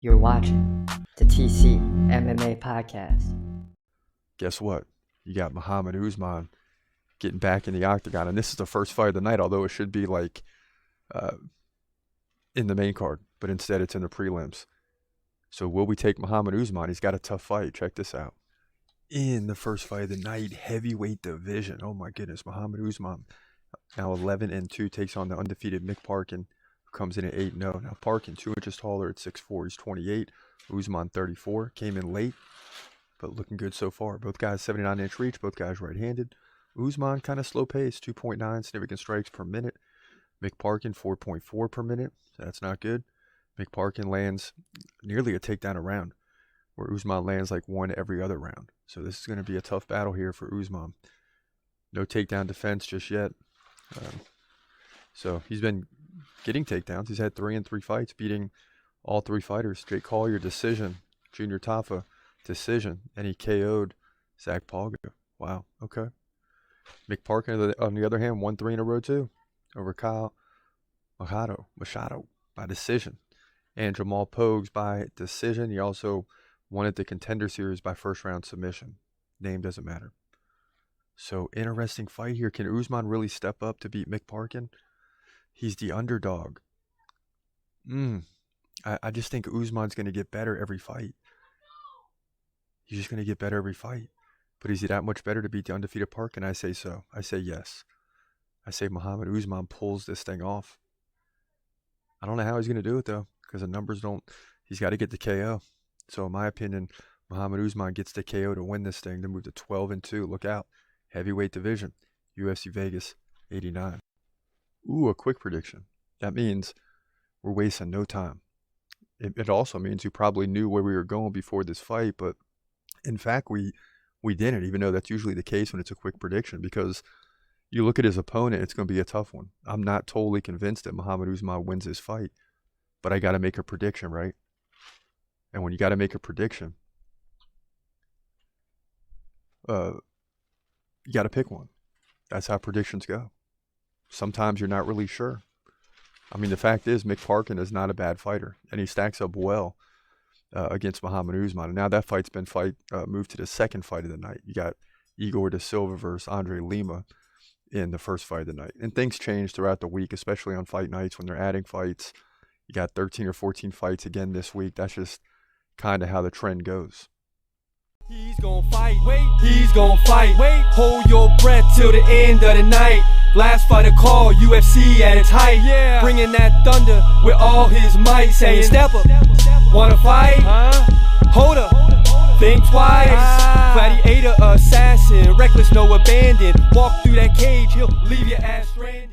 You're watching the TC MMA podcast. Guess what? You got Mohammed Usman getting back in the octagon, and this is the first fight of the night, although it should be like in the main card, but instead it's in the prelims. So will we take Mohammed Usman? He's got a tough fight. Check this out. In the first fight of the night, heavyweight division. Oh my goodness, Mohammed Usman, now 11-2, takes on the undefeated Mick Parkin, who comes in at 8-0. Now Parkin, 2 inches taller at 6'4". He's 28. Usman, 34. Came in late, but looking good so far. Both guys 79-inch reach. Both guys right-handed. Usman kind of slow pace, 2.9 significant strikes per minute. Mick Parkin, 4.4 per minute. So that's not good. Mick Parkin lands nearly a takedown a round, where Usman lands like one every other round. So this is going to be a tough battle here for Usman. No takedown defense just yet. So he's been getting takedowns. He's had 3 in 3 fights, beating all 3 fighters. Jake Collier, decision. Junior Tafa, decision. And he KO'd Zach Palgo. Wow, okay. Mick Parkin, on the other hand, won 3 in a row too, over Kyle Machado by decision. And Jamal Pogues by decision. He also won at the Contender Series by first-round submission. Name doesn't matter. So, interesting fight here. Can Usman really step up to beat Mick Parkin? He's the underdog. I just think Usman's going to get better every fight. He's just going to get better every fight. But is he that much better to beat the undefeated Parkin? I say so. I say yes. I say Mohammed Usman pulls this thing off. I don't know how he's going to do it, though, because the numbers don't. He's got to get the KO. So, in my opinion, Mohammed Usman gets the KO to win this thing, to move to 12-2. Look out. Heavyweight division. UFC Vegas, 89. Ooh, a quick prediction. That means we're wasting no time. It also means you probably knew where we were going before this fight, but in fact, we didn't, even though that's usually the case when it's a quick prediction, because you look at his opponent, it's going to be a tough one. I'm not totally convinced that Mohammed Usman wins this fight, but I got to make a prediction, right? And when you got to make a prediction, you got to pick one. That's how predictions go. Sometimes you're not really sure. I mean, the fact is, Mick Parkin is not a bad fighter, and he stacks up well against Mohammed Usman. And now that fight's been moved to the second fight of the night. You got Igor Da Silva versus Andre Lima in the first fight of the night. And things change throughout the week, especially on fight nights when they're adding fights. You got 13 or 14 fights again this week. That's just kind of how the trend goes. He's gonna fight, wait, he's gonna fight, wait, hold your breath till the end of the night. Last fight of call, UFC at its height, yeah. Bringing that thunder with all his might, saying step up, wanna fight, hold up, think twice, gladiator, assassin, reckless, no abandon, walk through that cage, he'll leave your ass stranded.